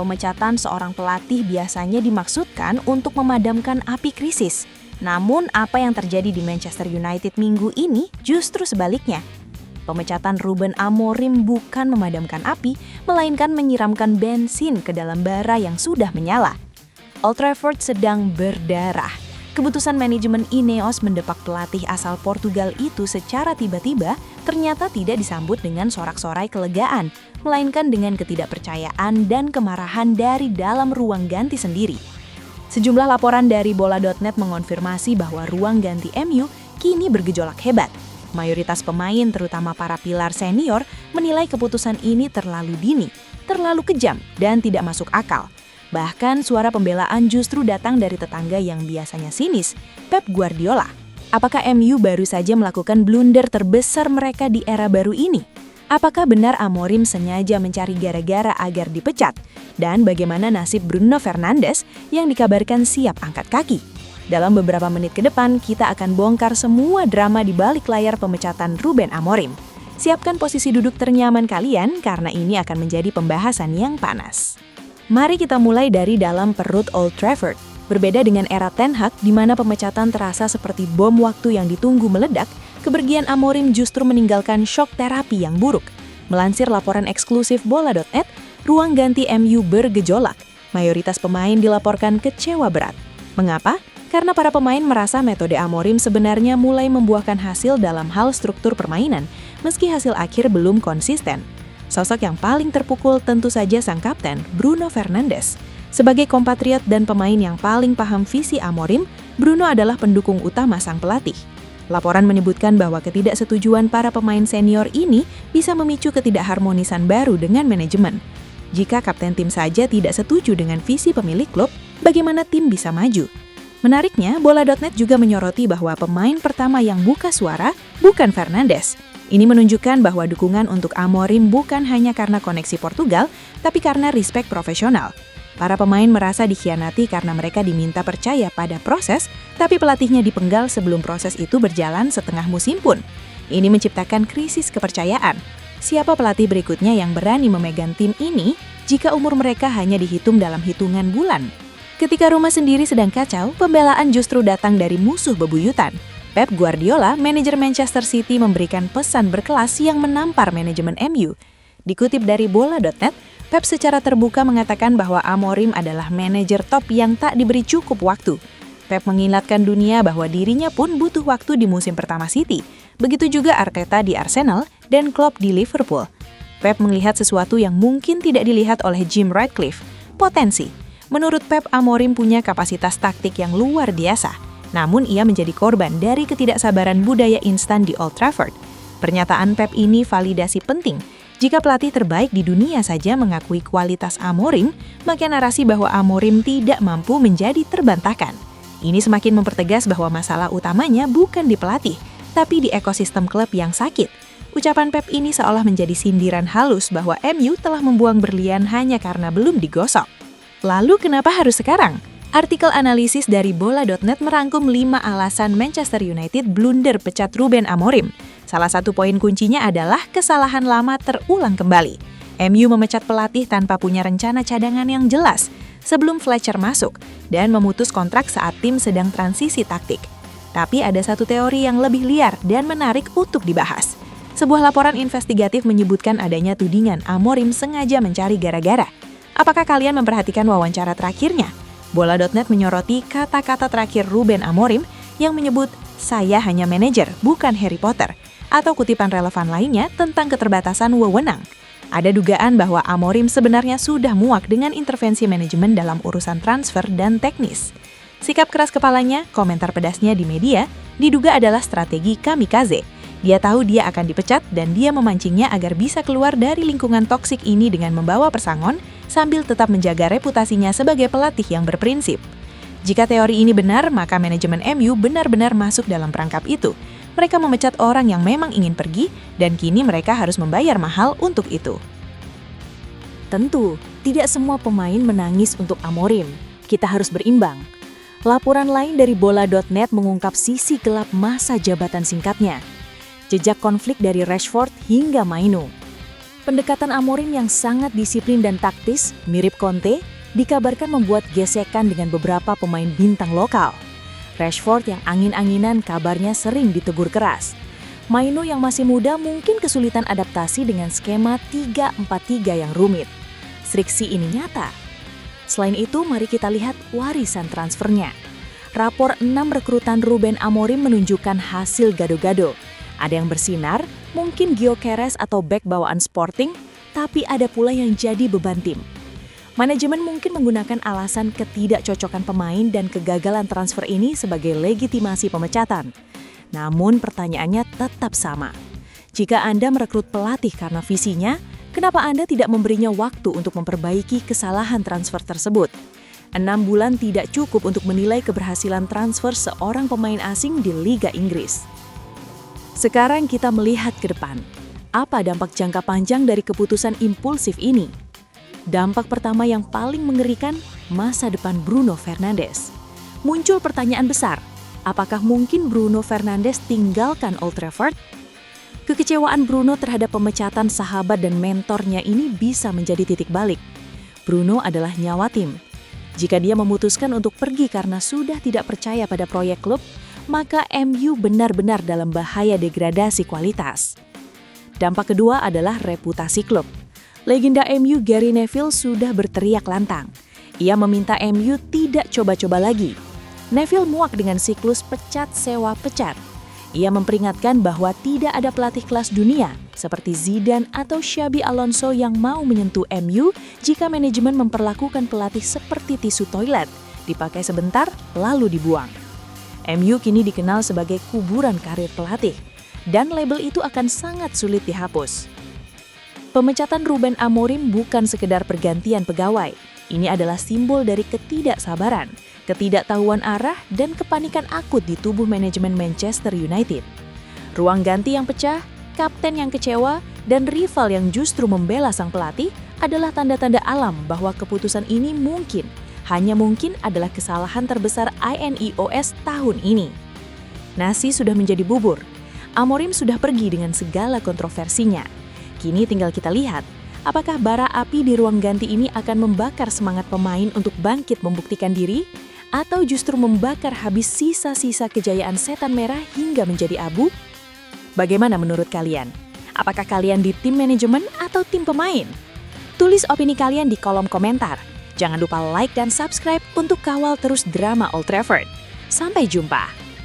pemecatan seorang pelatih biasanya dimaksudkan untuk memadamkan api krisis. Namun, apa yang terjadi di Manchester United minggu ini justru sebaliknya. Pemecatan Ruben Amorim bukan memadamkan api, melainkan menyiramkan bensin ke dalam bara yang sudah menyala. Old Trafford sedang berdarah. Keputusan manajemen Ineos mendepak pelatih asal Portugal itu secara tiba-tiba ternyata tidak disambut dengan sorak-sorai kelegaan, melainkan dengan ketidakpercayaan dan kemarahan dari dalam ruang ganti sendiri. Sejumlah laporan dari Bola.net mengonfirmasi bahwa ruang ganti MU kini bergejolak hebat. Mayoritas pemain, terutama para pilar senior, menilai keputusan ini terlalu dini, terlalu kejam, dan tidak masuk akal. Bahkan suara pembelaan justru datang dari tetangga yang biasanya sinis, Pep Guardiola. Apakah MU baru saja melakukan blunder terbesar mereka di era baru ini? Apakah benar Amorim sengaja mencari gara-gara agar dipecat? Dan bagaimana nasib Bruno Fernandes yang dikabarkan siap angkat kaki? Dalam beberapa menit ke depan, kita akan bongkar semua drama di balik layar pemecatan Ruben Amorim. Siapkan posisi duduk ternyaman kalian karena ini akan menjadi pembahasan yang panas. Mari kita mulai dari dalam perut Old Trafford. Berbeda dengan era Ten Hag, di mana pemecatan terasa seperti bom waktu yang ditunggu meledak, kepergian Amorim justru meninggalkan shock terapi yang buruk. Melansir laporan eksklusif Bola.net, ruang ganti MU bergejolak. Mayoritas pemain dilaporkan kecewa berat. Mengapa? Karena para pemain merasa metode Amorim sebenarnya mulai membuahkan hasil dalam hal struktur permainan, meski hasil akhir belum konsisten. Sosok yang paling terpukul tentu saja sang kapten, Bruno Fernandes. Sebagai kompatriot dan pemain yang paling paham visi Amorim, Bruno adalah pendukung utama sang pelatih. Laporan menyebutkan bahwa ketidaksetujuan para pemain senior ini bisa memicu ketidakharmonisan baru dengan manajemen. Jika kapten tim saja tidak setuju dengan visi pemilik klub, bagaimana tim bisa maju? Menariknya, Bola.net juga menyoroti bahwa pemain pertama yang buka suara bukan Fernandes. Ini menunjukkan bahwa dukungan untuk Amorim bukan hanya karena koneksi Portugal, tapi karena respek profesional. Para pemain merasa dikhianati karena mereka diminta percaya pada proses, tapi pelatihnya dipenggal sebelum proses itu berjalan setengah musim pun. Ini menciptakan krisis kepercayaan. Siapa pelatih berikutnya yang berani memegang tim ini jika umur mereka hanya dihitung dalam hitungan bulan? Ketika rumah sendiri sedang kacau, pembelaan justru datang dari musuh bebuyutan. Pep Guardiola, manajer Manchester City, memberikan pesan berkelas yang menampar manajemen MU. Dikutip dari Bola.net, Pep secara terbuka mengatakan bahwa Amorim adalah manajer top yang tak diberi cukup waktu. Pep mengingatkan dunia bahwa dirinya pun butuh waktu di musim pertama City. Begitu juga Arteta di Arsenal dan Klopp di Liverpool. Pep melihat sesuatu yang mungkin tidak dilihat oleh Jim Ratcliffe, potensi. Menurut Pep, Amorim punya kapasitas taktik yang luar biasa. Namun ia menjadi korban dari ketidaksabaran budaya instan di Old Trafford. Pernyataan Pep ini validasi penting. Jika pelatih terbaik di dunia saja mengakui kualitas Amorim, maka narasi bahwa Amorim tidak mampu menjadi terbantahkan. Ini semakin mempertegas bahwa masalah utamanya bukan di pelatih, tapi di ekosistem klub yang sakit. Ucapan Pep ini seolah menjadi sindiran halus bahwa MU telah membuang berlian hanya karena belum digosok. Lalu kenapa harus sekarang? Artikel analisis dari Bola.net merangkum 5 alasan Manchester United blunder pecat Ruben Amorim. Salah satu poin kuncinya adalah kesalahan lama terulang kembali. MU memecat pelatih tanpa punya rencana cadangan yang jelas sebelum Fletcher masuk dan memutus kontrak saat tim sedang transisi taktik. Tapi ada satu teori yang lebih liar dan menarik untuk dibahas. Sebuah laporan investigatif menyebutkan adanya tudingan Amorim sengaja mencari gara-gara. Apakah kalian memperhatikan wawancara terakhirnya? Bola.net menyoroti kata-kata terakhir Ruben Amorim yang menyebut, "Saya hanya manajer, bukan Harry Potter," atau kutipan relevan lainnya tentang keterbatasan wewenang. Ada dugaan bahwa Amorim sebenarnya sudah muak dengan intervensi manajemen dalam urusan transfer dan teknis. Sikap keras kepalanya, komentar pedasnya di media, diduga adalah strategi kamikaze. Dia tahu dia akan dipecat dan dia memancingnya agar bisa keluar dari lingkungan toksik ini dengan membawa pesangon sambil tetap menjaga reputasinya sebagai pelatih yang berprinsip. Jika teori ini benar, maka manajemen MU benar-benar masuk dalam perangkap itu. Mereka memecat orang yang memang ingin pergi dan kini mereka harus membayar mahal untuk itu. Tentu, tidak semua pemain menangis untuk Amorim. Kita harus berimbang. Laporan lain dari Bola.net mengungkap sisi gelap masa jabatan singkatnya. Jejak konflik dari Rashford hingga Mainu. Pendekatan Amorim yang sangat disiplin dan taktis, mirip Conte, dikabarkan membuat gesekan dengan beberapa pemain bintang lokal. Rashford yang angin-anginan kabarnya sering ditegur keras. Maino yang masih muda mungkin kesulitan adaptasi dengan skema 3-4-3 yang rumit. Friksi ini nyata. Selain itu, mari kita lihat warisan transfernya. Rapor 6 rekrutan Ruben Amorim menunjukkan hasil gado-gado. Ada yang bersinar, mungkin Gyökeres atau bek bawaan Sporting, tapi ada pula yang jadi beban tim. Manajemen mungkin menggunakan alasan ketidakcocokan pemain dan kegagalan transfer ini sebagai legitimasi pemecatan. Namun pertanyaannya tetap sama. Jika Anda merekrut pelatih karena visinya, kenapa Anda tidak memberinya waktu untuk memperbaiki kesalahan transfer tersebut? 6 bulan tidak cukup untuk menilai keberhasilan transfer seorang pemain asing di Liga Inggris. Sekarang kita melihat ke depan. Apa dampak jangka panjang dari keputusan impulsif ini? Dampak pertama yang paling mengerikan, masa depan Bruno Fernandes. Muncul pertanyaan besar, apakah mungkin Bruno Fernandes tinggalkan Old Trafford? Kekecewaan Bruno terhadap pemecatan sahabat dan mentornya ini bisa menjadi titik balik. Bruno adalah nyawa tim. Jika dia memutuskan untuk pergi karena sudah tidak percaya pada proyek klub, maka MU benar-benar dalam bahaya degradasi kualitas. Dampak kedua adalah reputasi klub. Legenda MU Gary Neville sudah berteriak lantang. Ia meminta MU tidak coba-coba lagi. Neville muak dengan siklus pecat sewa pecat. Ia memperingatkan bahwa tidak ada pelatih kelas dunia seperti Zidane atau Xabi Alonso yang mau menyentuh MU jika manajemen memperlakukan pelatih seperti tisu toilet, dipakai sebentar lalu dibuang. MU kini dikenal sebagai kuburan karir pelatih, dan label itu akan sangat sulit dihapus. Pemecatan Ruben Amorim bukan sekedar pergantian pegawai. Ini adalah simbol dari ketidaksabaran, ketidaktahuan arah, dan kepanikan akut di tubuh manajemen Manchester United. Ruang ganti yang pecah, kapten yang kecewa, dan rival yang justru membela sang pelatih adalah tanda-tanda alam bahwa keputusan ini hanya mungkin adalah kesalahan terbesar INEOS tahun ini. Nasi sudah menjadi bubur. Amorim sudah pergi dengan segala kontroversinya. Kini tinggal kita lihat, apakah bara api di ruang ganti ini akan membakar semangat pemain untuk bangkit membuktikan diri, atau justru membakar habis sisa-sisa kejayaan setan merah hingga menjadi abu? Bagaimana menurut kalian? Apakah kalian di tim manajemen atau tim pemain? Tulis opini kalian di kolom komentar. Jangan lupa like dan subscribe untuk kawal terus drama Old Trafford. Sampai jumpa!